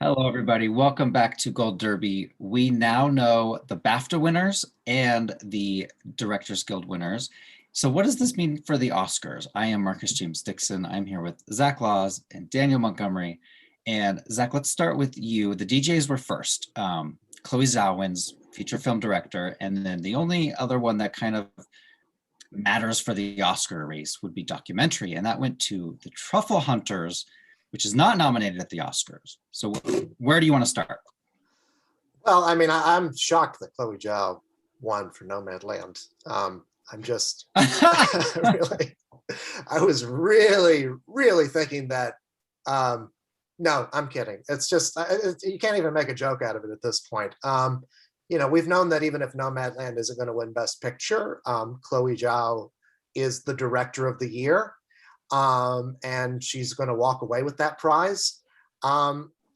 Hello, everybody. Welcome back to Gold Derby. We now know the BAFTA winners and the Directors Guild winners. So what does this mean for the Oscars? I am Marcus James Dixon. I'm here with Zach Laws and Daniel Montgomery. And Zach, let's start with you. The DJs were first. Chloe Zhao wins feature film director. And then the only other one that kind of matters for the Oscar race would be documentary. And that went to The Truffle Hunters, which is not nominated at the Oscars. So where do you want to start? Well, I mean, I'm shocked that Chloe Zhao won for Nomadland. I'm just really, I was really thinking that, no, I'm kidding. It's just, you can't even make a joke out of it at this point. We've known that even if Nomadland isn't going to win Best Picture, Chloe Zhao is the director of the year. And she's going to walk away with that prize.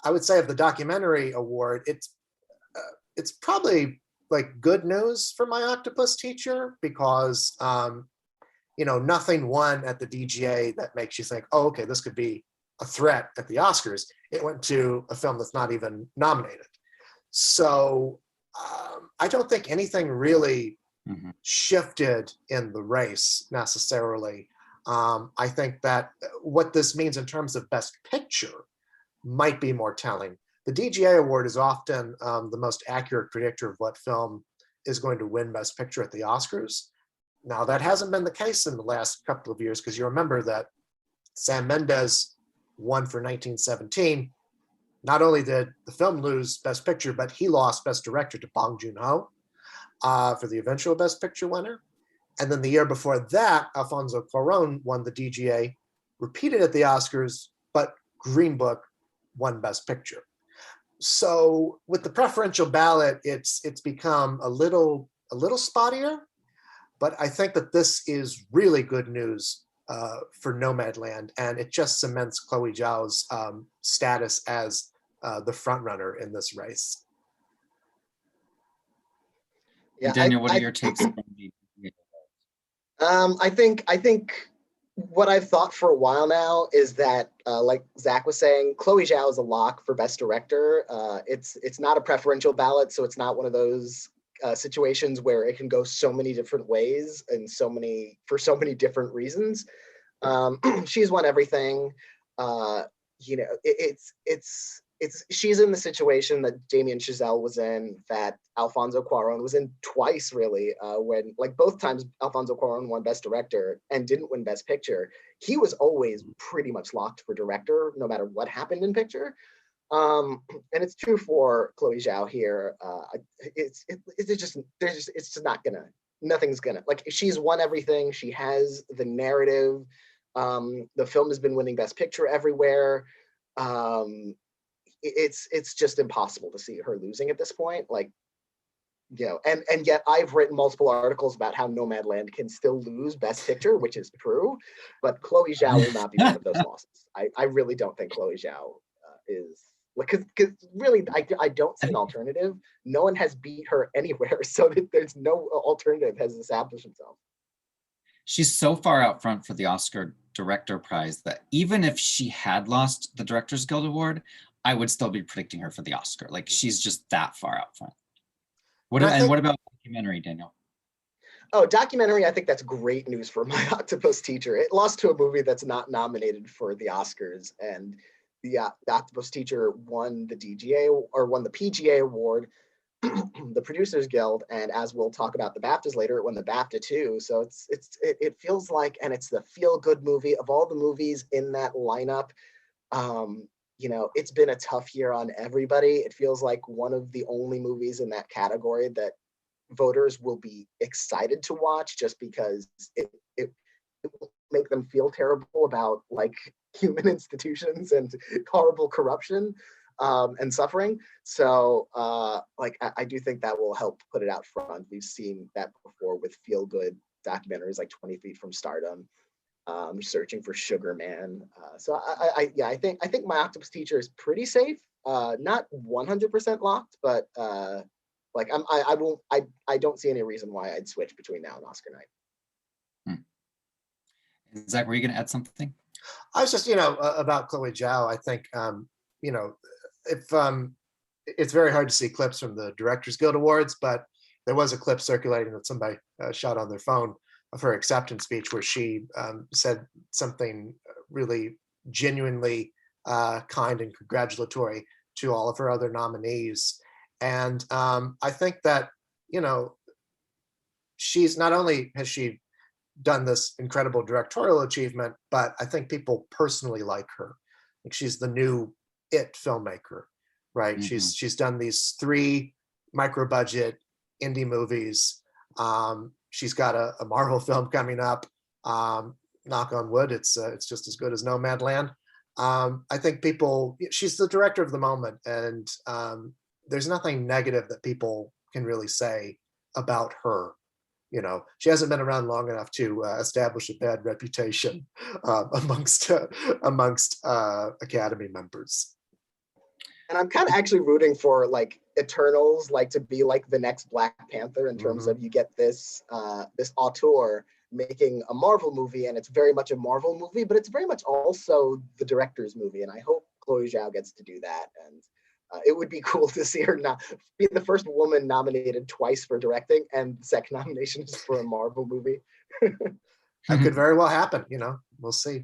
I would say of the documentary award, it's probably like good news for My Octopus Teacher because nothing won at the DGA that makes you think, oh, okay, this could be a threat at the Oscars. It went to a film that's not even nominated. So I don't think anything really shifted in the race necessarily. I think that what this means in terms of Best Picture might be more telling. The DGA award is often the most accurate predictor of what film is going to win Best Picture at the Oscars. Now, that hasn't been the case in the last couple of years, because you remember that Sam Mendes won for 1917. Not only did the film lose Best Picture, but he lost Best Director to Bong Joon-ho for the eventual Best Picture winner. And then the year before that, Alfonso Cuarón won the DGA, repeated at the Oscars, but Green Book won Best Picture. So with the preferential ballot, it's become a little spottier, but I think that this is really good news for Nomadland, and it just cements Chloe Zhao's status as the frontrunner in this race. Yeah, Daniel, what are your takes from the I think what I've thought for a while now is that, like Zach was saying, Chloe Zhao is a lock for Best Director. It's not a preferential ballot, so it's not one of those situations where it can go so many different ways and for so many different reasons. She's won everything. She's in the situation that Damien Chazelle was in, that Alfonso Cuarón was in twice, really, when, like, both times Alfonso Cuarón won Best Director and didn't win Best Picture. He was always pretty much locked for director, no matter what happened in picture. And it's true for Chloe Zhao here. It's just not gonna, nothing's gonna, like, she's won everything. She has the narrative. The film has been winning Best Picture everywhere. It's just impossible to see her losing at this point. Like, and yet I've written multiple articles about how Nomadland can still lose Best Picture, which is true, but Chloe Zhao will not be one of those losses. I really don't think Chloe Zhao is, because really I don't see an alternative. No one has beat her anywhere, so that there's no alternative has established itself. She's so far out front for the Oscar Director Prize that even if she had lost the Directors Guild Award, I would still be predicting her for the Oscar. Like, she's just that far out front. What about documentary, Daniel? Oh, documentary, I think that's great news for My Octopus Teacher. It lost to a movie that's not nominated for the Oscars, and the Octopus Teacher won the DGA, or won the PGA award, the Producers Guild, and as we'll talk about the BAFTAs later, it won the BAFTA too. So it feels like, and it's the feel-good movie of all the movies in that lineup. It's been a tough year on everybody. It feels like one of the only movies in that category that voters will be excited to watch, just because it will make them feel terrible about, like, human institutions and horrible corruption and suffering. So I do think that will help put it out front. We've seen that before with feel-good documentaries like 20 Feet from Stardom, Searching for Sugar Man. So I think My Octopus Teacher is pretty safe. Not 100% locked, but I don't see any reason why I'd switch between now and Oscar night. Zach, were you going to add something? I was just, about Chloe Zhao. I think, if it's very hard to see clips from the Directors Guild Awards, but there was a clip circulating that somebody shot on their phone of her acceptance speech where she said something really genuinely kind and congratulatory to all of her other nominees. And I think that, you know, she's not only has she done this incredible directorial achievement, but I think people personally like her. Like she's the new it filmmaker, right? Mhm. She's done these 3 micro budget indie movies. She's got a Marvel film coming up. Knock on wood, it's just as good as Nomadland. I think she's the director of the moment, and there's nothing negative that people can really say about her. You know, she hasn't been around long enough to establish a bad reputation amongst Academy members. And I'm kind of actually rooting for like Eternals, like to be like the next Black Panther in terms of you get this this auteur making a Marvel movie, and it's very much a Marvel movie, but it's very much also the director's movie. And I hope Chloe Zhao gets to do that. And it would be cool to see her not be the first woman nominated twice for directing, and the second nomination is for a Marvel movie. That could very well happen. You know, we'll see.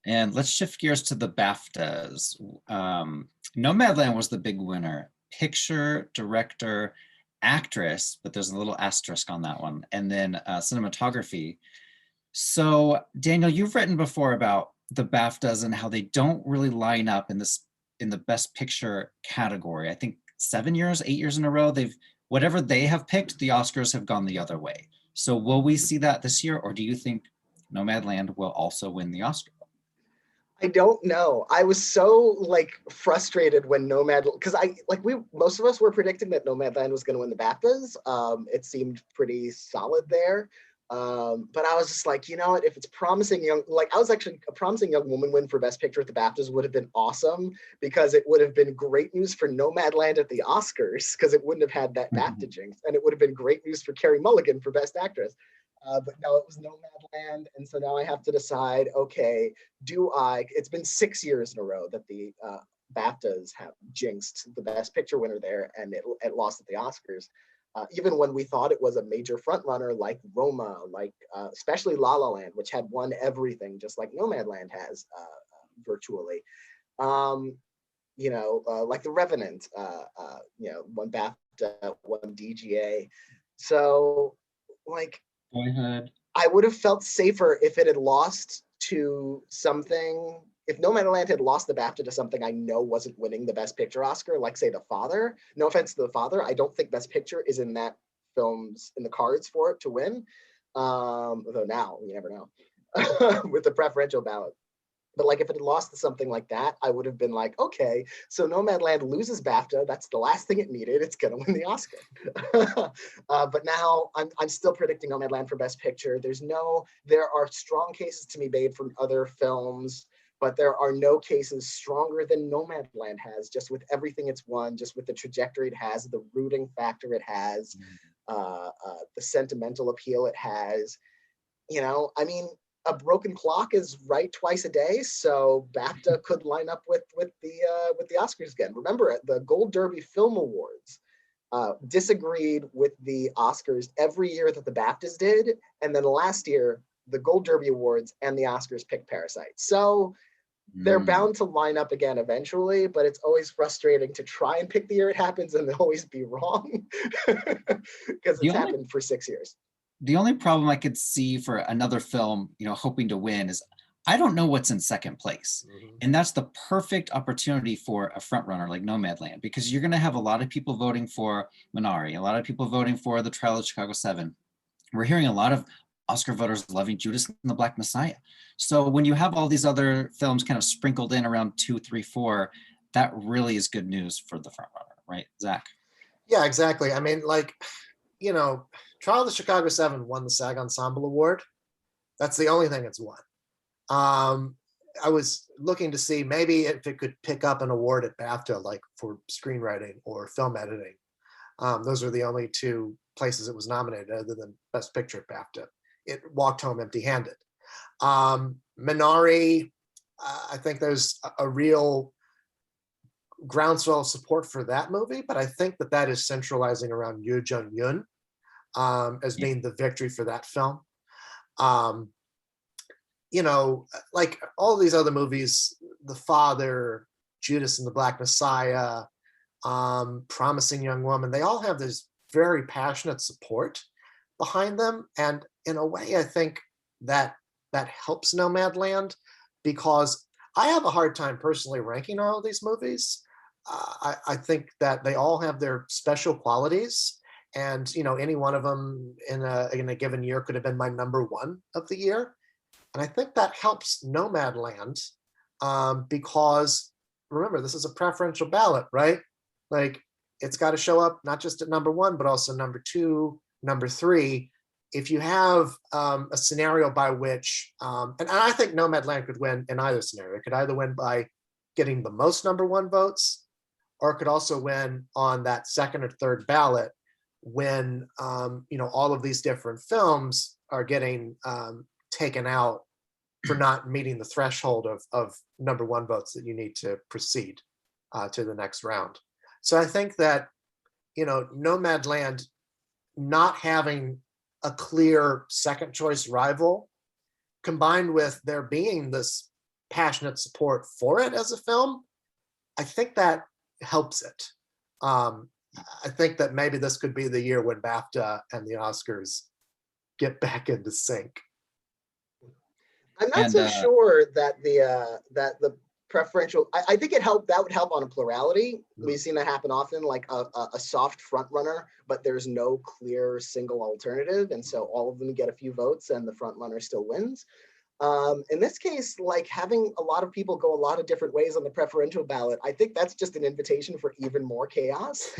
And let's shift gears to the BAFTAs. Nomadland was the big winner. Picture, director, actress, but there's a little asterisk on that one, and then cinematography. So Daniel, you've written before about the BAFTAs and how they don't really line up in the best picture category. I think 8 years in a row, whatever they have picked, the Oscars have gone the other way. So will we see that this year, or do you think Nomadland will also win the Oscar? I don't know. I was so like frustrated when because most of us were predicting that Nomadland was going to win the BAFTAs. It seemed pretty solid there. But I was just like, you know what, if it's promising young, like I was actually a promising young woman win for Best Picture at the BAFTAs would have been awesome, because it would have been great news for Nomadland at the Oscars, because it wouldn't have had that BAFTA jinx, and it would have been great news for Carrie Mulligan for Best Actress. But no, it was Nomadland, and so now I have to decide, okay, it's been 6 years in a row that the BAFTAs have jinxed the Best Picture winner there, and it lost at the Oscars. Even when we thought it was a major frontrunner like Roma, like especially La La Land, which had won everything, just like Nomadland has virtually. Like The Revenant, won BAFTA, won DGA. So, like, Boyhood. I would have felt safer if it had lost to something. If Nomadland had lost the BAFTA to something I know wasn't winning the Best Picture Oscar, like say The Father. No offense to The Father, I don't think Best Picture is in that film's in the cards for it to win. Although now you never know with the preferential ballot. But like if it had lost to something like that, I would have been like, okay, so Nomadland loses BAFTA. That's the last thing it needed. It's gonna win the Oscar. But now I'm still predicting Nomadland for Best Picture. There are strong cases to be made from other films, but there are no cases stronger than Nomadland has, just with everything it's won, just with the trajectory it has, the rooting factor it has, the sentimental appeal it has. You know, I mean, a broken clock is right twice a day, so BAFTA could line up with the Oscars again. Remember, the Gold Derby Film Awards disagreed with the Oscars every year that the BAFTAs did, and then last year the Gold Derby Awards and the Oscars picked Parasite. So they're bound to line up again eventually, but it's always frustrating to try and pick the year it happens and always be wrong, because it's happened for 6 years. The only problem I could see for another film, hoping to win is I don't know what's in second place. And that's the perfect opportunity for a front runner like Nomadland, because you're going to have a lot of people voting for Minari, a lot of people voting for The Trial of Chicago 7. We're hearing a lot of Oscar voters loving Judas and the Black Messiah. So when you have all these other films kind of sprinkled in around 2, 3, 4, that really is good news for the front runner, right, Zach? Yeah, exactly. I mean, Trial of the Chicago 7 won the SAG Ensemble Award. That's the only thing it's won. I was looking to see maybe if it could pick up an award at BAFTA, like for screenwriting or film editing. Those are the only 2 places it was nominated, other than Best Picture at BAFTA. It walked home empty-handed. Minari, I think there's a real groundswell of support for that movie, but I think that is centralizing around Yuh-jung as being the victory for that film. You know, like all these other movies, The Father, Judas and the Black Messiah, Promising Young Woman, they all have this very passionate support behind them. And in a way, I think that helps Nomadland, because I have a hard time personally ranking all of these movies. I think that they all have their special qualities, and you know, any one of them in a given year could have been my number one of the year. And I think that helps Nomadland, because remember, this is a preferential ballot, right? Like, it's got to show up not just at number one, but also number two, number three. If you have a scenario by which, and I think Nomadland could win in either scenario. It could either win by getting the most number one votes, or it could also win on that second or third ballot when you know, all of these different films are getting taken out for not meeting the threshold of number one votes that you need to proceed to the next round. So I think that, you know, Nomadland not having a clear second choice rival, combined with there being this passionate support for it as a film, I think that helps it. I think that maybe this could be the year when BAFTA and the Oscars get back into sync. I'm not so sure that the preferential. I think that would help on a plurality. We've seen that happen often, like a soft front runner, but there's no clear single alternative, and so all of them get a few votes, and the front runner still wins. In this case, like having a lot of people go a lot of different ways on the preferential ballot, I think that's just an invitation for even more chaos.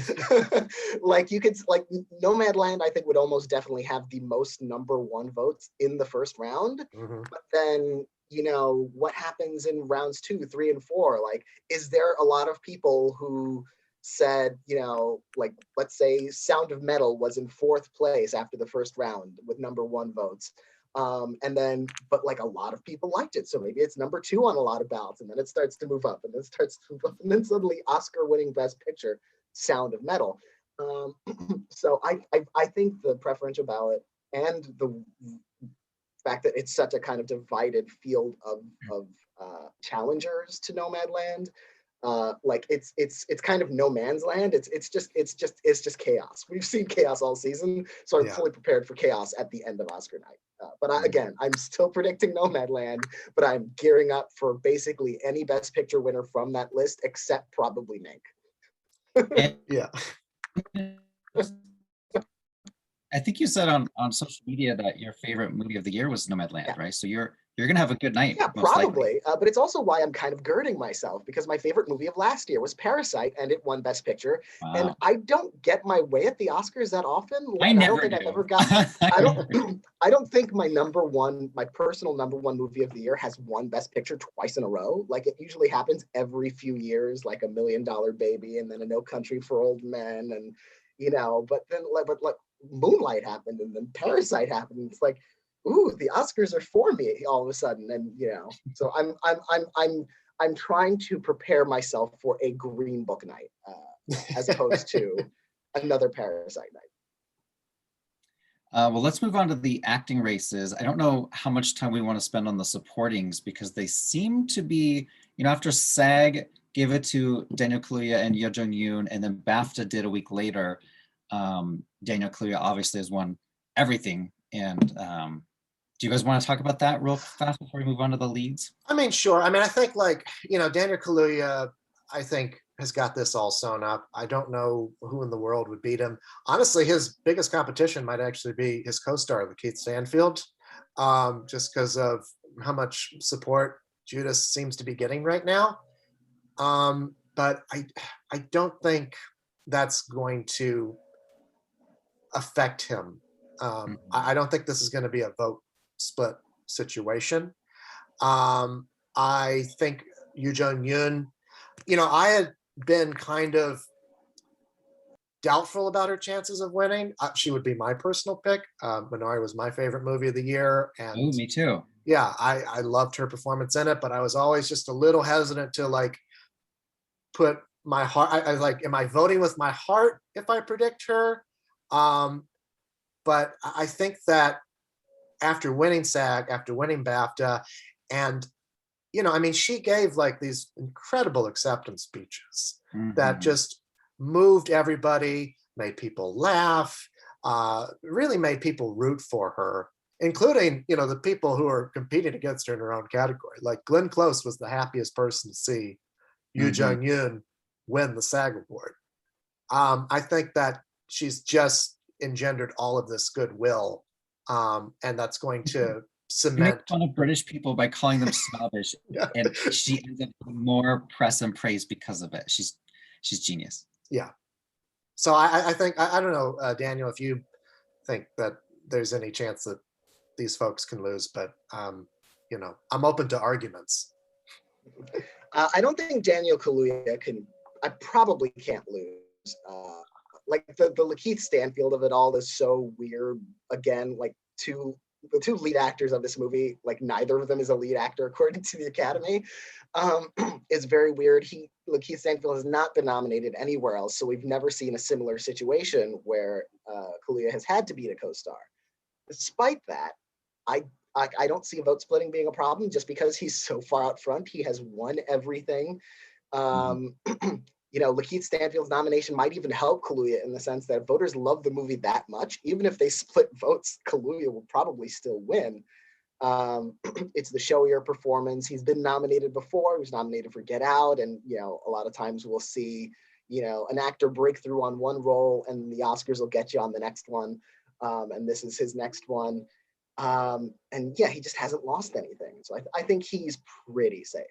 Like you could, like Nomadland, I think would almost definitely have the most number one votes in the first round. But then, you know, what happens in rounds 2, 3, and 4? Like, is there a lot of people who said, you know, like, let's say Sound of Metal was in 4th place after the first round with number one votes. And then, but like a lot of people liked it. So maybe it's number 2 on a lot of ballots, and then it starts to move up, and then it starts to move up, and then suddenly Oscar winning Best Picture, Sound of Metal. So I think the preferential ballot and the fact that it's such a kind of divided field of challengers to Nomadland, like it's kind of no man's land. It's just chaos. We've seen chaos all season, so I'm fully prepared for chaos at the end of Oscar night. But again, I'm still predicting Nomadland, but I'm gearing up for basically any Best Picture winner from that list, except probably Mank. Yeah. I think you said on social media that your favorite movie of the year was Nomadland, right? So you're gonna have a good night. Yeah, probably. But it's also why I'm kind of girding myself, because my favorite movie of last year was Parasite, and it won Best Picture. Wow. And I don't get my way at the Oscars that often. Like, I don't think I've ever got. I don't think my personal number one movie of the year has won Best Picture twice in a row. Like, it usually happens every few years, like $1 Million Baby, and then A No Country for Old Men, and you know. But then, like Moonlight happened, and then Parasite happened. And it's like, ooh, the Oscars are for me all of a sudden, and you know. So I'm trying to prepare myself for a Green Book night, as opposed to another Parasite night. Well, let's move on to the acting races. I don't know how much time we want to spend on the supportings, because they seem to be, you know, after SAG gave it to Daniel Kaluuya and Yuh-jung, and then BAFTA did a week later. Daniel Kaluuya obviously has won everything. And do you guys want to talk about that real fast before we move on to the leads? I mean, sure. I mean, I think, like, you know, Daniel Kaluuya, I think, has got this all sewn up. I don't know who in the world would beat him. Honestly, his biggest competition might actually be his co-star, Lakeith Stanfield, just because of how much support Judas seems to be getting right now. But I don't think that's going to affect him. I don't think this is going to be a vote split situation. I think Yuh-jung, you know, I had been kind of doubtful about her chances of winning. She would be my personal pick. Minari was my favorite movie of the year. And ooh, me too. Yeah, I loved her performance in it, but I was always just a little hesitant to like put my heart, I like, am I voting with my heart if I predict her? But I think that after winning SAG, after winning BAFTA, and I mean, she gave like these incredible acceptance speeches that just moved everybody, made people laugh, really made people root for her, including, the people who are competing against her in her own category. Like Glenn Close was the happiest person to see Yuh-jung win the SAG award. I think that she's just engendered all of this goodwill, and that's going to She makes cement. fun of British people by calling them snobbish, Yeah. and she ends up getting more press and praise because of it. She's genius. Yeah. So I think, I don't know, Daniel, if you think that there's any chance that these folks can lose, but I'm open to arguments. I don't think Daniel Kaluuya can. I probably can't lose. Like the Lakeith Stanfield of it all is so weird. Again, like the two lead actors of this movie, like neither of them is a lead actor according to the Academy. It's very weird. Lakeith Stanfield has not been nominated anywhere else, so we've never seen a similar situation where Kaluuya has had to beat a co-star. Despite that, I don't see vote splitting being a problem just because he's so far out front. He has won everything. Lakeith Stanfield's nomination might even help Kaluuya in the sense that if voters love the movie that much, even if they split votes, Kaluuya will probably still win. It's the showier performance. He's been nominated before. He was nominated for Get Out, and a lot of times we'll see an actor break through on one role, and the Oscars will get you on the next one. And this is his next one. And yeah, he just hasn't lost anything. So I think he's pretty safe.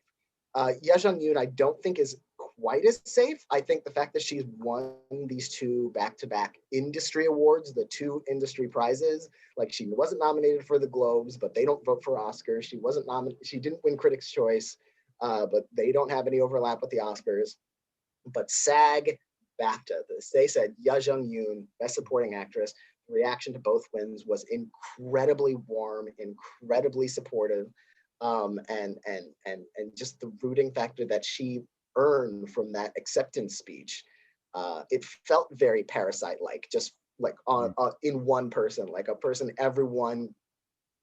Yuh-jung I don't think is quite as safe. I think the fact that she's won these two back-to-back industry awards, the two industry prizes, like she wasn't nominated for the Globes, but they don't vote for Oscars. She didn't win Critics' Choice, but they don't have any overlap with the Oscars. But SAG, BAFTA, they said Yuh-jung, Best Supporting Actress. The reaction to both wins was incredibly warm, incredibly supportive. And just the rooting factor that she earned from that acceptance speech, it felt very Parasite-like, just like in one person, like a person everyone,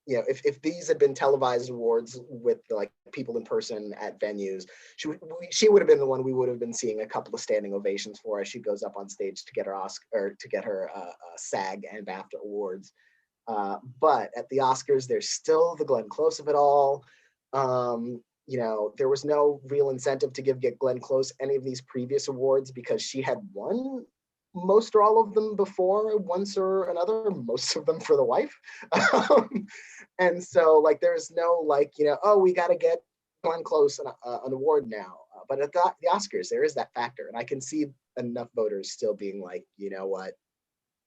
if these had been televised awards with like people in person at venues, she would have been the one we would have been seeing a couple of standing ovations for as she goes up on stage to get her Oscar or to get her SAG and BAFTA awards. But at the Oscars, there's still the Glenn Close of it all. There was no real incentive to give Glenn Close any of these previous awards because she had won most or all of them before, once or another, most of them for The Wife. And so like, there's no like, we got to get Glenn Close an award now. But at the Oscars, there is that factor. And I can see enough voters still being like, you know what,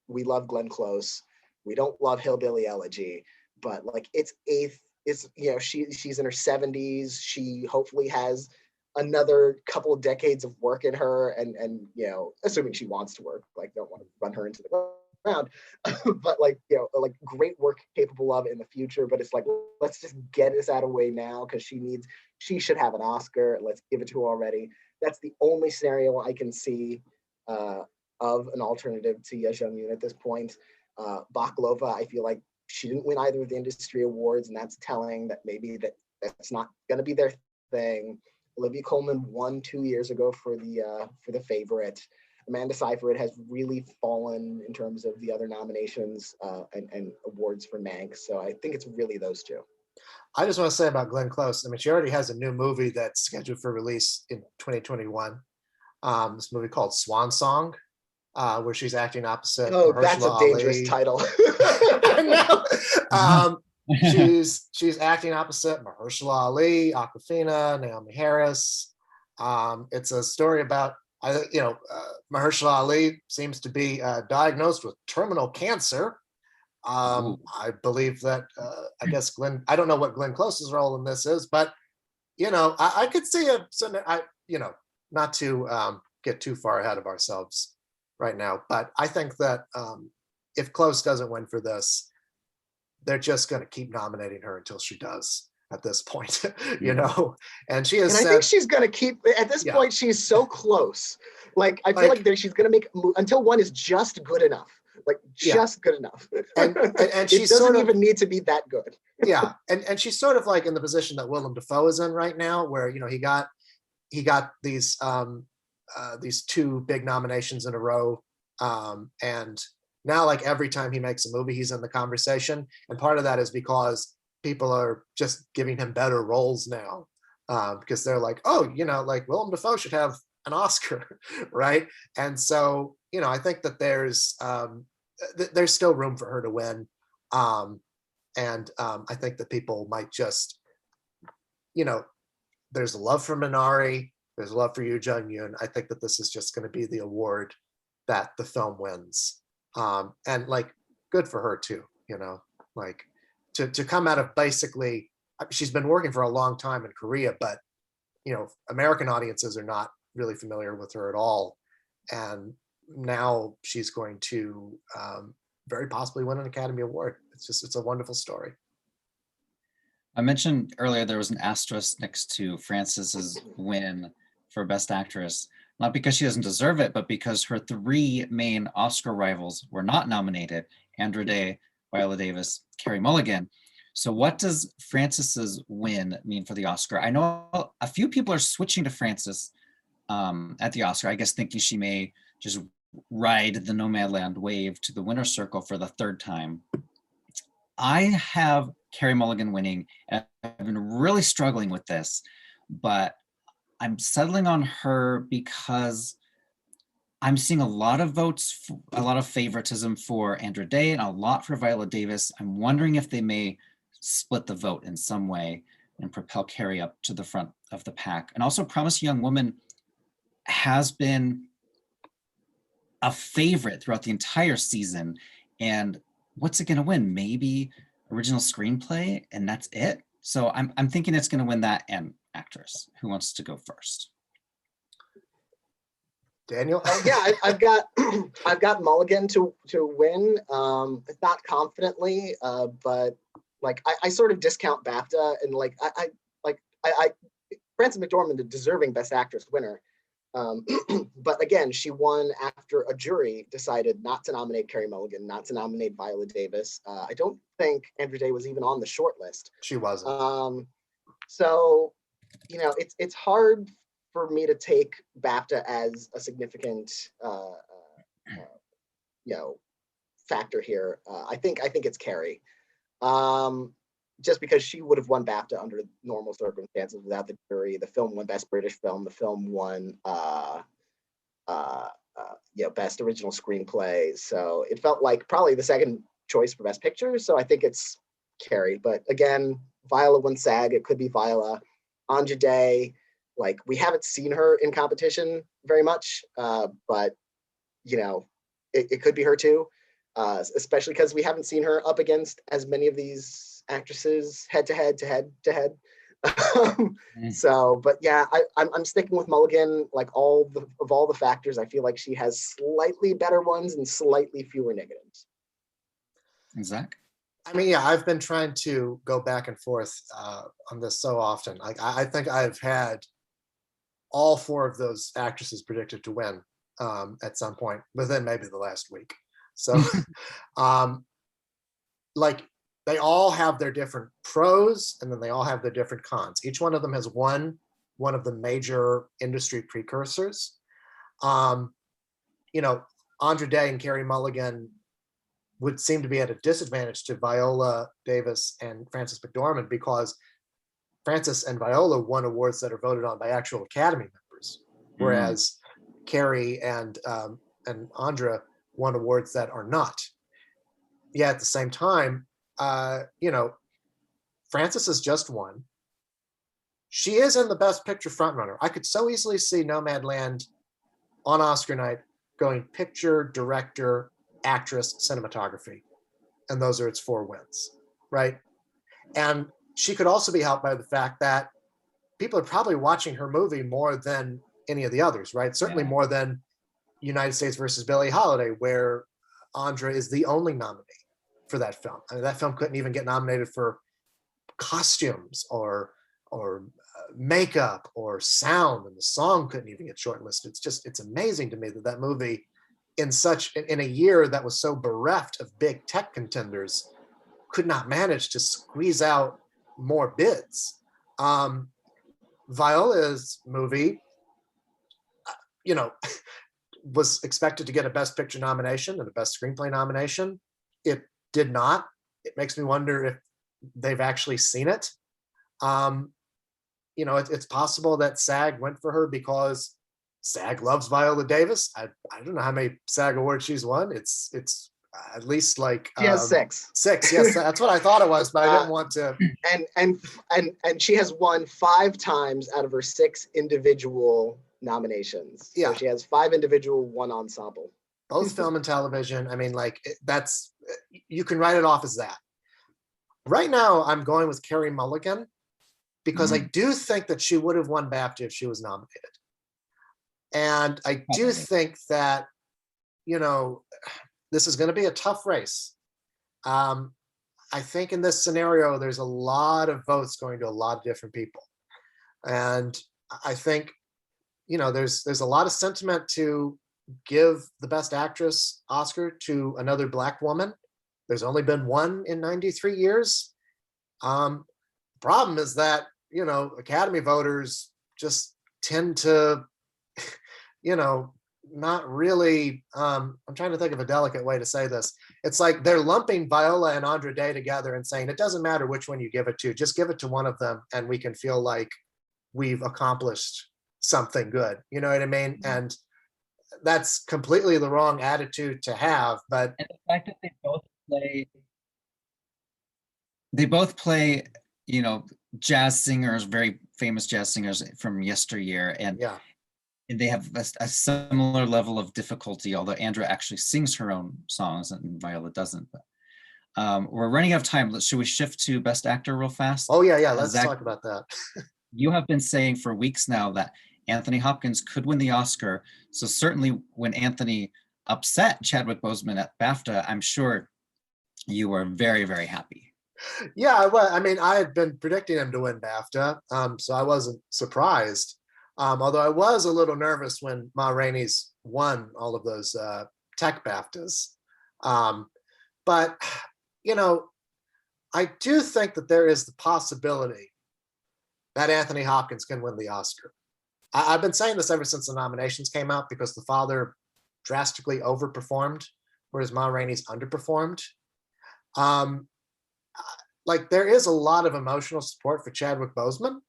we love Glenn Close. We don't love Hillbilly Elegy, but like it's eighth. It's she's in her 70s. She hopefully has another couple of decades of work in her, and assuming she wants to work, like don't want to run her into the ground, but like great work capable of in the future. But it's like, let's just get this out of the way now because she should have an Oscar. Let's give it to her already. That's the only scenario I can see of an alternative to Yuh-jung at this point. Bakalova, I feel like she didn't win either of the industry awards, and that's telling that maybe that's not going to be their thing. Olivia Colman won 2 years ago for the Favorite. Amanda Seyfried has really fallen in terms of the other nominations and awards for Mank. So I think it's really those two. I just want to say about Glenn Close. I mean, she already has a new movie that's scheduled for release in 2021. This movie called Swan Song, where she's acting opposite. Oh, Mahershala that's a dangerous Ali. title. I know. She's acting opposite Mahershala Ali, Awkwafina, Naomi Harris. It's a story about Mahershala Ali seems to be diagnosed with terminal cancer. I believe that I guess Glenn. I don't know what Glenn Close's role in this is, but I could see not to get too far ahead of ourselves right now, but I think that if Close doesn't win for this, they're just going to keep nominating her until she does. at this point, Mhm. and she has And I said, think she's gonna keep at this yeah, point. She's so close. Like I feel like, like she's gonna make until one is just good enough. Like yeah, just good enough. and It she's doesn't sort of, even need to be that good. yeah, and she's sort of like in the position that Willem Dafoe is in right now, where he got these two big nominations in a row, and now like every time he makes a movie, he's in the conversation, and part of that is because people are just giving him better roles now, because they're like, oh, like Willem Dafoe should have an Oscar, right? And so I think that there's still room for her to win, and I think that people might just you know there's a love for Minari, there's a love for Yuh-jung. I think that this is just going to be the award that the film wins. And like, good for her too, like to come out of basically, she's been working for a long time in Korea, but American audiences are not really familiar with her at all. And now she's going to very possibly win an Academy Award. It's a wonderful story. I mentioned earlier there was an asterisk next to Frances's win for Best Actress, not because she doesn't deserve it, but because her three main Oscar rivals were not nominated: Andra Day, Viola Davis, Carrie Mulligan. So what does Frances's win mean for the Oscar? I know a few people are switching to Frances at the Oscar, I guess thinking she may just ride the Nomadland wave to the winner's circle for the third time. I have Carrie Mulligan winning, and I've been really struggling with this, but I'm settling on her because I'm seeing a lot of votes, a lot of favoritism for Andra Day and a lot for Viola Davis. I'm wondering if they may split the vote in some way and propel Carrie up to the front of the pack. And also, Promising Young Woman has been a favorite throughout the entire season. And what's it going to win? Maybe original screenplay, and that's it. So I'm thinking it's going to win that and actress. Who wants to go first? Daniel? Yeah, I've got I've got Mulligan to win. Not confidently, but like I sort of discount BAFTA, and like I Frances McDormand, the deserving Best Actress winner. But again, she won after a jury decided not to nominate Carrie Mulligan, not to nominate Viola Davis. I don't think Andra Day was even on the short list. She wasn't. So, it's hard for me to take BAFTA as a significant, factor here. I think it's Carrie. Just because she would have won BAFTA under normal circumstances without the jury. The film won Best British Film. The film won Best Original Screenplay. So it felt like probably the second choice for Best Picture. So I think it's Carrie. But again, Viola won SAG. It could be Viola. Andra Day, like we haven't seen her in competition very much, but it could be her too. Especially because we haven't seen her up against as many of these actresses head to head. So, but yeah, I'm sticking with Mulligan. Like all the factors, I feel like she has slightly better ones and slightly fewer negatives. Zach? I mean, yeah, I've been trying to go back and forth on this so often. Like, I think I've had all four of those actresses predicted to win at some point within maybe the last week. So, like, they all have their different pros and then they all have their different cons. Each one of them has won one of the major industry precursors. Andra Day and Carrie Mulligan would seem to be at a disadvantage to Viola Davis and Frances McDormand because Frances and Viola won awards that are voted on by actual Academy members, whereas Carrie and Andra won awards that are not. Yeah, at the same time, Frances has just won. She is in the Best Picture frontrunner. I could so easily see Nomadland on Oscar night going picture, director, actress, cinematography. And those are its four wins, right? And she could also be helped by the fact that people are probably watching her movie more than any of the others, right? Certainly more than United States versus Billie Holiday, where Andra is the only nominee for that film. I mean, that film couldn't even get nominated for costumes or makeup or sound, and the song couldn't even get shortlisted. It's amazing to me that movie in a year that was so bereft of big tech contenders could not manage to squeeze out more bids. Viola's movie, was expected to get a Best Picture nomination and a Best Screenplay nomination. It did not. It makes me wonder if they've actually seen it. It's possible that SAG went for her because SAG loves Viola Davis. I don't know how many SAG awards she's won. It's at least like she has 6. 6. Yes, that's what I thought it was, but I didn't want to. And she has won 5 times out of her 6 individual nominations. Yeah, so she has 5 individual, 1 ensemble. Both film and television. I mean, like that's, you can write it off as that. Right now, I'm going with Carrie Mulligan because I do think that she would have won BAFTA if she was nominated. And I do think that, this is going to be a tough race. I think in this scenario, there's a lot of votes going to a lot of different people. And I think, there's a lot of sentiment to give the Best Actress Oscar to another Black woman. There's only been one in 93 years. Problem is that, Academy voters just tend to, not really, I'm trying to think of a delicate way to say this. It's like they're lumping Viola and Andra Day together and saying, it doesn't matter which one you give it to, just give it to one of them and we can feel like we've accomplished something good. You know what I mean? And that's completely the wrong attitude to have. But and the fact that they both play, jazz singers, very famous jazz singers from yesteryear, and they have a similar level of difficulty, although Andra actually sings her own songs and Viola doesn't. But we're running out of time. Should we shift to Best Actor real fast? Oh yeah, let's talk about that. You have been saying for weeks now that Anthony Hopkins could win the Oscar. So certainly when Anthony upset Chadwick Boseman at BAFTA, I'm sure you were very, very happy. Yeah, well, I mean, I had been predicting him to win BAFTA, so I wasn't surprised. Although I was a little nervous when Ma Rainey's won all of those tech BAFTAs. But, I do think that there is the possibility that Anthony Hopkins can win the Oscar. I've been saying this ever since the nominations came out because The Father drastically overperformed, whereas Ma Rainey's underperformed. Like there is a lot of emotional support for Chadwick Boseman.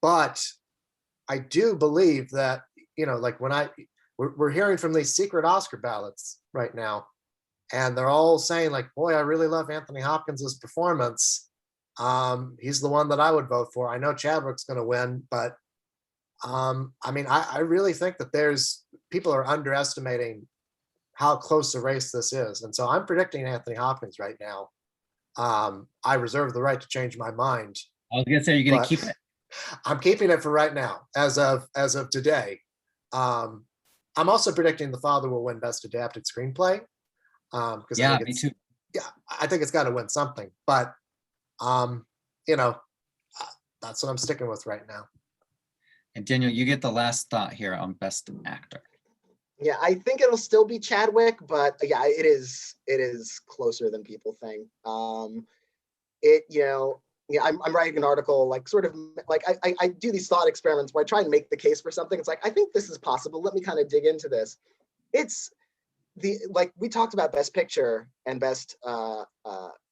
But I do believe that, like when we're hearing from these secret Oscar ballots right now, and they're all saying like, boy, I really love Anthony Hopkins's performance. He's the one that I would vote for. I know Chadwick's going to win, but I mean, I really think that people are underestimating how close a race this is. And so I'm predicting Anthony Hopkins right now. I reserve the right to change my mind. I was going to say, you're going to keep it. I'm keeping it for right now, as of today. I'm also predicting The Father will win Best Adapted Screenplay. Because me too. Yeah, I think it's got to win something. But that's what I'm sticking with right now. And Daniel, you get the last thought here on Best Actor. Yeah, I think it'll still be Chadwick, but yeah, it is closer than people think. I'm writing an article, like sort of like I do these thought experiments where I try and make the case for something. It's like, I think this is possible. Let me kind of dig into this. It's like we talked about Best Picture and Best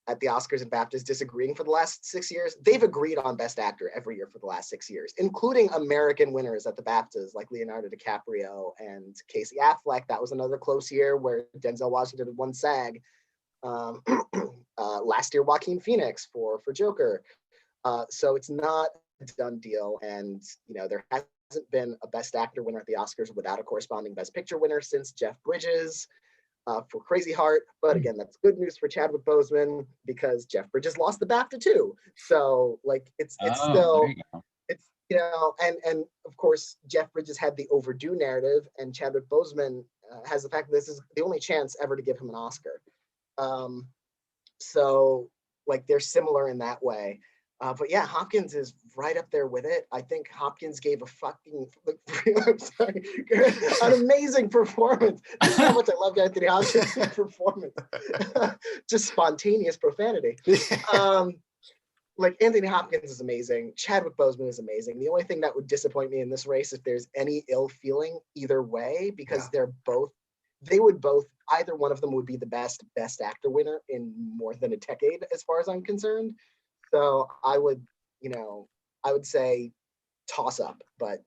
at the Oscars and BAFTAs disagreeing for the last 6 years. They've agreed on Best Actor every year for the last 6 years, including American winners at the BAFTAs like Leonardo DiCaprio and Casey Affleck. That was another close year where Denzel Washington won SAG. Last year, Joaquin Phoenix for Joker. So it's not a done deal. And, there hasn't been a Best Actor winner at the Oscars without a corresponding Best Picture winner since Jeff Bridges for Crazy Heart. But again, that's good news for Chadwick Boseman because Jeff Bridges lost the BAFTA too. So like it's still, it's, and of course, Jeff Bridges had the overdue narrative and Chadwick Boseman has the fact that this is the only chance ever to give him an Oscar. So like they're similar in that way. But yeah, Hopkins is right up there with it. I think Hopkins gave a fucking, I'm sorry, an amazing performance. That's how much I love Anthony Hopkins' performance. Just spontaneous profanity. Like Anthony Hopkins is amazing. Chadwick Boseman is amazing. The only thing that would disappoint me in this race if there's any ill feeling either way, because they would both, either one of them would be the best actor winner in more than a decade, as far as I'm concerned. So I would say toss up, but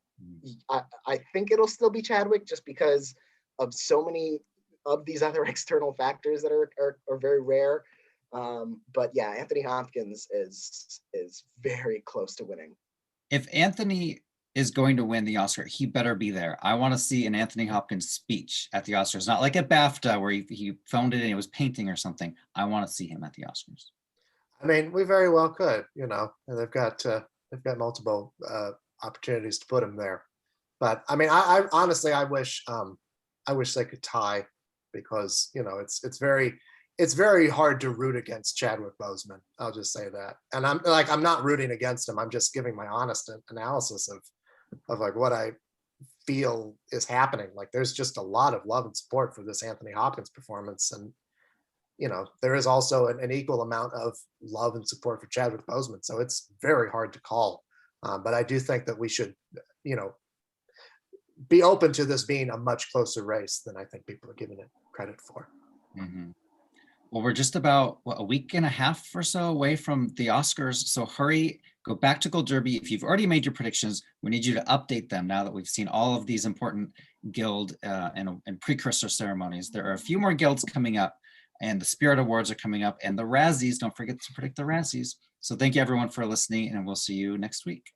I think it'll still be Chadwick just because of so many of these other external factors that are very rare. But yeah, Anthony Hopkins is very close to winning. If Anthony is going to win the Oscar, he better be there. I want to see an Anthony Hopkins speech at the Oscars, not like at BAFTA where he phoned it and he was painting or something. I want to see him at the Oscars. I mean, we very well could, and they've got multiple opportunities to put him there. But I mean, I honestly, I wish they could tie, because it's very hard to root against Chadwick Boseman. I'll just say that. And I'm not rooting against him. I'm just giving my honest analysis of like what I feel is happening. Like there's just a lot of love and support for this Anthony Hopkins performance, and there is also an equal amount of love and support for Chadwick Boseman. So it's very hard to call. But I do think that we should, be open to this being a much closer race than I think people are giving it credit for. Mm-hmm. Well, we're just about a week and a half or so away from the Oscars. So hurry, go back to Gold Derby. If you've already made your predictions, we need you to update them now that we've seen all of these important guild and precursor ceremonies. There are a few more guilds coming up, and the Spirit Awards are coming up, and the Razzies. Don't forget to predict the Razzies. So thank you everyone for listening, and we'll see you next week.